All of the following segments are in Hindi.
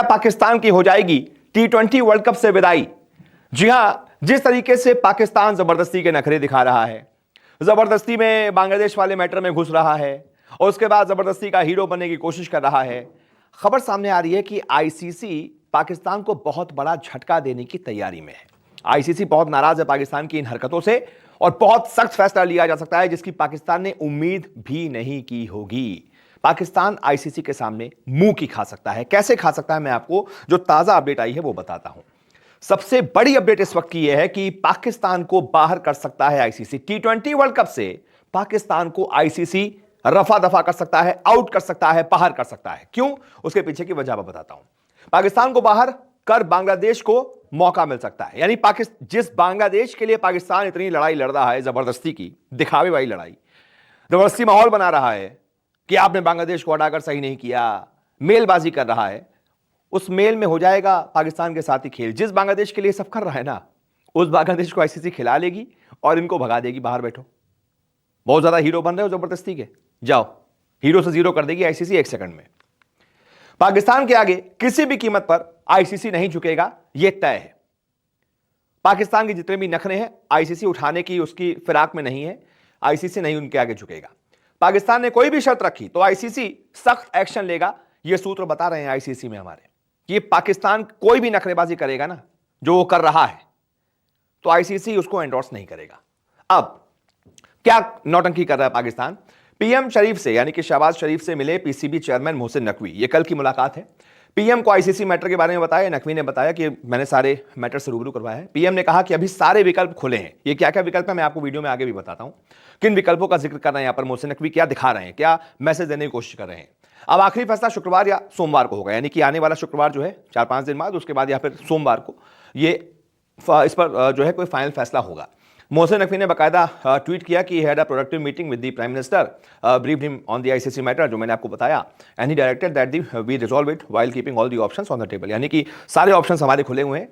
पाकिस्तान की हो जाएगी T20 वर्ल्ड कप से विदाई। जी हां, जिस तरीके से पाकिस्तान जबरदस्ती के नखरे दिखा रहा है, जबरदस्ती में बांग्लादेश वाले मैटर में घुस रहा है और उसके बाद जबरदस्ती का हीरो बनने की कोशिश कर रहा है, खबर सामने आ रही है कि आईसीसी पाकिस्तान को बहुत बड़ा झटका देने की तैयारी में है। आईसीसी बहुत नाराज है पाकिस्तान की इन हरकतों से और बहुत सख्त फैसला लिया जा सकता है जिसकी पाकिस्तान ने उम्मीद भी नहीं की होगी। पाकिस्तान आईसीसी के सामने मुंह की खा सकता है। कैसे खा सकता है, मैं आपको जो ताजा अपडेट आई है वो बताता हूं। सबसे बड़ी अपडेट इस वक्त की यह है कि पाकिस्तान को बाहर कर सकता है आईसीसी। T20 वर्ल्ड कप से पाकिस्तान को आईसीसी रफा दफा कर सकता है, आउट कर सकता है, बाहर कर सकता है। क्यों? उसके पीछे की वजह मैं बताता हूं। पाकिस्तान को बाहर कर बांग्लादेश को मौका मिल सकता है। यानी जिस बांग्लादेश के लिए पाकिस्तान इतनी लड़ाई लड़ रहा है, जबरदस्ती की दिखावे वाली लड़ाई, जबरदस्ती माहौल बना रहा है कि आपने बांग्लादेश को हटाकर सही नहीं किया, मेलबाजी कर रहा है, उस मेल में हो जाएगा पाकिस्तान के साथ ही खेल। जिस बांग्लादेश के लिए सब कर रहा है ना, उस बांग्लादेश को आईसीसी खिला लेगी और इनको भगा देगी, बाहर बैठो, बहुत ज्यादा हीरो बन रहे हो जबरदस्ती के, जाओ, हीरो से जीरो कर देगी आईसीसी एक सेकंड में। पाकिस्तान के आगे किसी भी कीमत पर आईसीसी नहीं झुकेगा, यह तय है। पाकिस्तान के जितने भी नखरे हैं आईसीसी उठाने की उसकी फिराक में नहीं है, आईसीसी नहीं उनके आगे झुकेगा। पाकिस्तान ने कोई भी शर्त रखी तो आईसीसी सख्त एक्शन लेगा। यह सूत्र बता रहे हैं आईसीसी में हमारे कि पाकिस्तान कोई भी नखरेबाजी करेगा ना, जो वो कर रहा है, तो आईसीसी उसको एंडोर्स नहीं करेगा। अब क्या नौटंकी कर रहा है पाकिस्तान? पीएम शरीफ से यानी कि शहबाज शरीफ से मिले पीसीबी चेयरमैन मोहसिन नकवी। ये कल की मुलाकात है। पीएम को आईसीसी मैटर के बारे में बताया। नकवी ने बताया कि मैंने सारे मैटर से रूबरू करवाया है। पीएम ने कहा कि अभी सारे विकल्प खुले हैं। ये क्या क्या विकल्प है मैं आपको वीडियो में आगे भी बताता हूं। किन विकल्पों का जिक्र कर रहे हैं यहां पर मोहसिन नकवी, क्या दिखा रहे हैं, क्या मैसेज देने की कोशिश कर रहे हैं। अब आखिरी फैसला शुक्रवार या सोमवार को होगा, यानी कि आने वाला शुक्रवार जो है 4-5 दिन बाद, उसके बाद या फिर सोमवार को ये इस पर जो है कोई फाइनल फैसला होगा। मोहसिन नकवी ने बाकायदा ट्वीट किया कि had a productive meeting with the prime minister, briefed him on the ICC matter, जो मैंने आपको बताया, and he directed that we resolve it while keeping all the options on the table. यानी कि सारे ऑप्शंस हमारे खुले हुए हैं।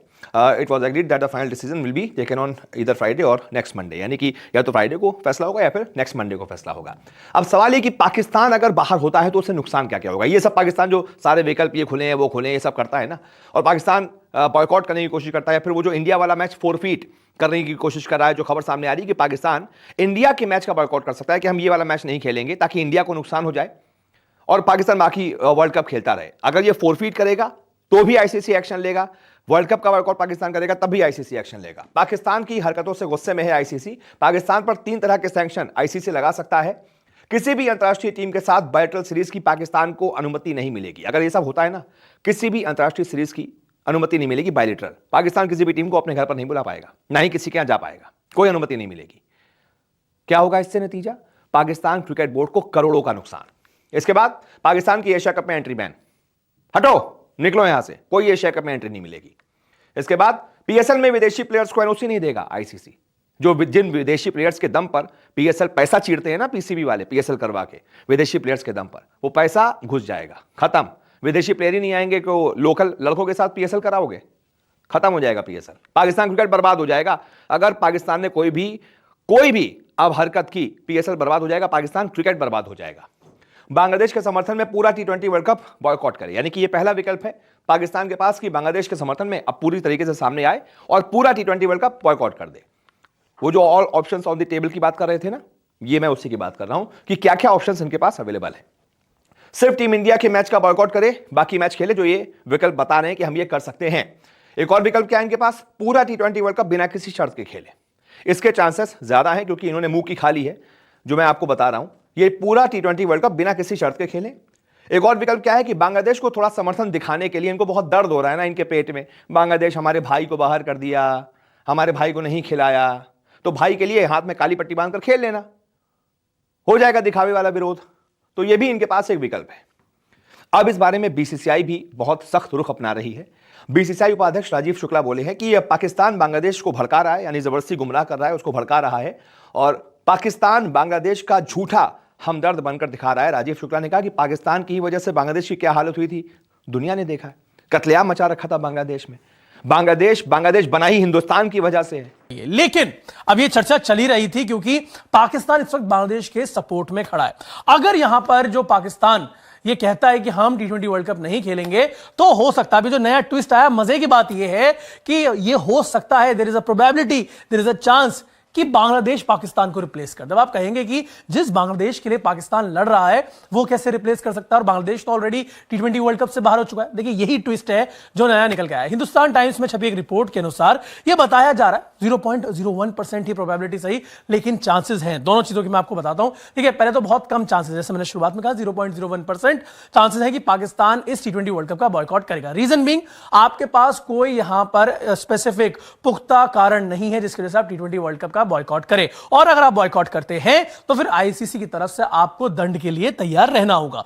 It was agreed that the final decision will be taken on either Friday और नेक्स्ट मंडे, यानी कि या तो फ्राइडे को फैसला होगा या फिर नेक्स्ट मंडे को फैसला होगा। अब सवाल ये कि पाकिस्तान अगर बाहर होता है तो उससे नुकसान क्या क्या होगा। ये सब पाकिस्तान जो सारे विकल्प ये खुले हैं वो खुले हैं, ये सब करता है ना, और पाकिस्तान बॉयकॉट करने की कोशिश करता है, फिर वो जो इंडिया वाला मैच फोरफीट करने की कोशिश कर रहा है, जो खबर सामने आ रही है कि पाकिस्तान इंडिया के मैच का बॉयकॉट कर सकता है कि हम ये वाला मैच नहीं खेलेंगे ताकि इंडिया को नुकसान हो जाए और पाकिस्तान बाकी वर्ल्ड कप खेलता रहे। अगर ये फोरफीट करेगा तो भी आईसीसी एक्शन लेगा, वर्ल्ड कप का बॉयकॉट पाकिस्तान करेगा तब भी आईसीसी एक्शन लेगा। पाकिस्तान की हरकतों से गुस्से में है आईसीसी। पाकिस्तान पर 3 तरह के सैंक्शन आईसीसी लगा सकता है। किसी भी अंतर्राष्ट्रीय टीम के साथ बायलैटरल सीरीज की पाकिस्तान को अनुमति नहीं मिलेगी। अगर ये सब होता है ना, किसी भी अंतर्राष्ट्रीय सीरीज की अनुमति नहीं मिलेगी बायलैटरल। पाकिस्तान किसी भी टीम को अपने घर पर नहीं बुला पाएगा, ना ही किसी के यहां जा पाएगा, कोई अनुमति नहीं मिलेगी। क्या होगा इससे नतीजा? पाकिस्तान क्रिकेट बोर्ड को करोड़ों का नुकसान। इसके बाद पाकिस्तान की एशिया कप में एंट्री बैन, हटो, निकलो यहां से, कोई एशिया कप में एंट्री नहीं मिलेगी। इसके बाद पीएसएल में विदेशी प्लेयर्स को एनओसी नहीं देगा आईसीसी। जिन विदेशी प्लेयर्स के दम पर पीएसएल पैसा चीरते हैं ना, पीसीबी वाले पैसा करवा के विदेशी प्लेयर्स के दम पर, वो पैसा घुस जाएगा, खत्म। विदेशी प्लेयर ही नहीं आएंगे कि लोकल लड़कों के साथ पीएसएल कराओगे, खत्म हो जाएगा पीएसएल। पाकिस्तान क्रिकेट बर्बाद हो जाएगा। अगर पाकिस्तान ने कोई भी अब हरकत की, पीएसएल बर्बाद हो जाएगा, पाकिस्तान क्रिकेट बर्बाद हो जाएगा। बांग्लादेश के समर्थन में पूरा T20 वर्ल्ड कप बॉयकॉट करे, यानी कि यह पहला विकल्प है पाकिस्तान के पास कि बांग्लादेश के समर्थन में अब पूरी तरीके से सामने आए और पूरा T20 वर्ल्ड कप बॉयकॉट कर दे। वो जो all options on the table की बात कर रहे थे ना, ये मैं उसी की बात कर रहा हूं कि क्या क्या ऑप्शंस इनके पास अवेलेबल है। सिर्फ टीम इंडिया के मैच का बॉयकॉट करे, बाकी मैच खेले, जो ये विकल्प बता रहे हैं कि हम ये कर सकते हैं। एक और विकल्प क्या है इनके पास? पूरा T20 वर्ल्ड कप बिना किसी शर्त के खेले। इसके चांसेस ज्यादा हैं क्योंकि इन्होंने मुंह की खा ली है, जो मैं आपको बता रहा हूं। ये पूरा T20 वर्ल्ड कप बिना किसी शर्त के खेले। एक और विकल्प क्या है कि बांग्लादेश को थोड़ा समर्थन दिखाने के लिए, इनको बहुत दर्द हो रहा है ना इनके पेट में, बांग्लादेश हमारे भाई को बाहर कर दिया, हमारे भाई को नहीं खिलाया, तो भाई के लिए हाथ में काली पट्टी बांधकर खेल लेना, हो जाएगा दिखावे वाला विरोध। तो ये भी इनके पास एक विकल्प है। अब इस बारे में बीसीसीआई भी बहुत सख्त रुख अपना रही है। बीसीसीआई उपाध्यक्ष राजीव शुक्ला बोले हैं कि पाकिस्तान बांग्लादेश को भड़का रहा है, यानी जबरदस्ती गुमराह कर रहा है, उसको भड़का रहा है और पाकिस्तान बांग्लादेश का झूठा हमदर्द बनकर दिखा रहा है। राजीव शुक्ला ने कहा कि पाकिस्तान की वजह से बांग्लादेश की क्या हालत हुई थी दुनिया ने देखा है, कत्लेआम मचा रखा था बांग्लादेश में। बांग्लादेश बना ही हिंदुस्तान की वजह से है। लेकिन अब ये चर्चा चली रही थी क्योंकि पाकिस्तान इस वक्त बांग्लादेश के सपोर्ट में खड़ा है। अगर यहां पर जो पाकिस्तान ये कहता है कि हम T20 वर्ल्ड कप नहीं खेलेंगे, तो हो सकता है। अभी जो नया ट्विस्ट आया, मजे की बात यह है कि ये हो सकता है, there is a probability, there is a chance कि बांग्लादेश पाकिस्तान को रिप्लेस कर दे। अब आप कहेंगे कि जिस बांग्लादेश के लिए पाकिस्तान लड़ रहा है वो कैसे रिप्लेस कर सकता है, और बांग्लादेश तो ऑलरेडी T20 वर्ल्ड कप से बाहर हो चुका है। देखिए यही ट्विस्ट है जो नया निकल के आया है। हिंदुस्तान टाइम्स में छपी एक रिपोर्ट के अनुसार यह बताया जा रहा है 0.01% ही प्रोबेबिलिटी सही, लेकिन चांसेस हैं। दोनों चीजों की मैं आपको बताता हूं। देखिए पहले तो बहुत कम चांसेस, जैसे मैंने शुरुआत में कहा 0.01% चांसेस है कि पाकिस्तान इस T20 वर्ल्ड कप का बॉयकॉट करेगा। रीजन बीइंग, आपके पास कोई यहां पर स्पेसिफिक पुख्ता कारण नहीं है जिसकी वजह से आप T20 वर्ल्ड कप का बॉयकॉट करें, और अगर आप बॉयकॉट करते हैं तो फिर आईसीसी की तरफ से आपको दंड के लिए तैयार रहना होगा।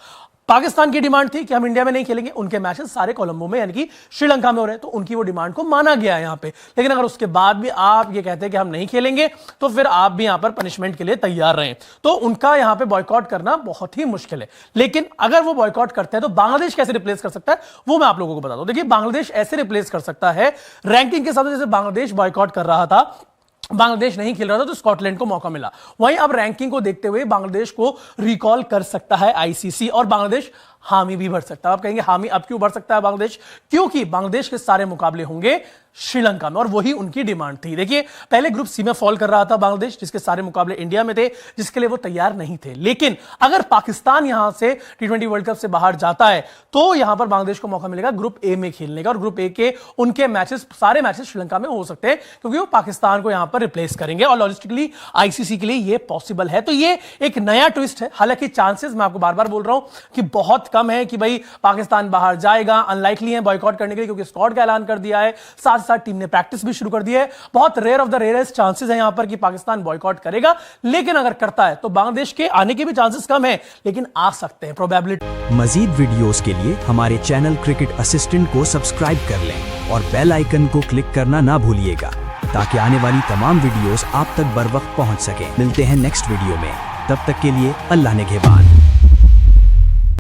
पाकिस्तान की डिमांड थी कि हम इंडिया में नहीं खेलेंगे, उनके मैचेस सारे कोलंबो में यानी कि श्रीलंका में हो रहे हैं, तो उनकी वो डिमांड को माना गया है यहां पे। लेकिन अगर उसके बाद भी आप ये कहते हैं कि हम नहीं खेलेंगे, तो फिर आप भी यहां पर पनिशमेंट के लिए तैयार रहें, तो उनका यहां पे बॉयकॉट करना बहुत ही मुश्किल है। लेकिन अगर वो बॉयकॉट करते हैं तो बांग्लादेश कैसे रिप्लेस कर सकता है वो मैं आप लोगों को बता दूं। देखिए बांग्लादेश ऐसे रिप्लेस कर सकता है रैंकिंग के हिसाब से, जैसे बांग्लादेश बॉयकॉट कर रहा था, बांग्लादेश नहीं खेल रहा था तो स्कॉटलैंड को मौका मिला, वहीं अब रैंकिंग को देखते हुए बांग्लादेश को रिकॉल कर सकता है आईसीसी, और बांग्लादेश हामी भी भर सकता है। आप कहेंगे हामी अब क्यों भर सकता है बांग्लादेश? क्योंकि बांग्लादेश के सारे मुकाबले होंगे श्रीलंका में, और वही उनकी डिमांड थी। देखिए पहले ग्रुप सी में फॉल कर रहा था बांग्लादेश, जिसके सारे मुकाबले इंडिया में थे, जिसके लिए वो तैयार नहीं थे। लेकिन अगर पाकिस्तान यहां से T20 वर्ल्ड कप से बाहर जाता है तो यहां पर बांग्लादेश को मौका मिलेगा ग्रुप ए में खेलने का, और ग्रुप ए के उनके मैचेस, सारे मैचेस श्रीलंका में हो सकते हैं, क्योंकि वो पाकिस्तान को यहां पर रिप्लेस करेंगे, और लॉजिस्टिकली आईसीसी के लिए ये पॉसिबल है। तो ये एक नया ट्विस्ट है। हालांकि चांसेस मैं आपको बार बार बोल रहा हूं कि बहुत कम है कि भाई पाकिस्तान बाहर जाएगा, अनलाइकली है बॉयकॉट करने के लिए, क्योंकि स्क्वाड का ऐलान कर दिया है, साथ साथ टीम ने प्रैक्टिस भी शुरू कर दी है। बहुत rare of the rarest chances है यहां पर कि पाकिस्तान बॉयकॉट करेगा, लेकिन अगर करता है तो बांग्लादेश के आने के भी चांसेस कम है, लेकिन आ सकते हैं प्रोबेबिलिटी। मजीद वीडियोस के लिए हमारे चैनल क्रिकेट असिस्टेंट को सब्सक्राइब कर लें और बेल आइकन को क्लिक करना ना भूलिएगा, ताकि आने वाली तमाम वीडियोस आप तक बर वक्त पहुंच सके। मिलते हैं नेक्स्ट वीडियो में, तब तक के लिए अल्लाह निगहबान।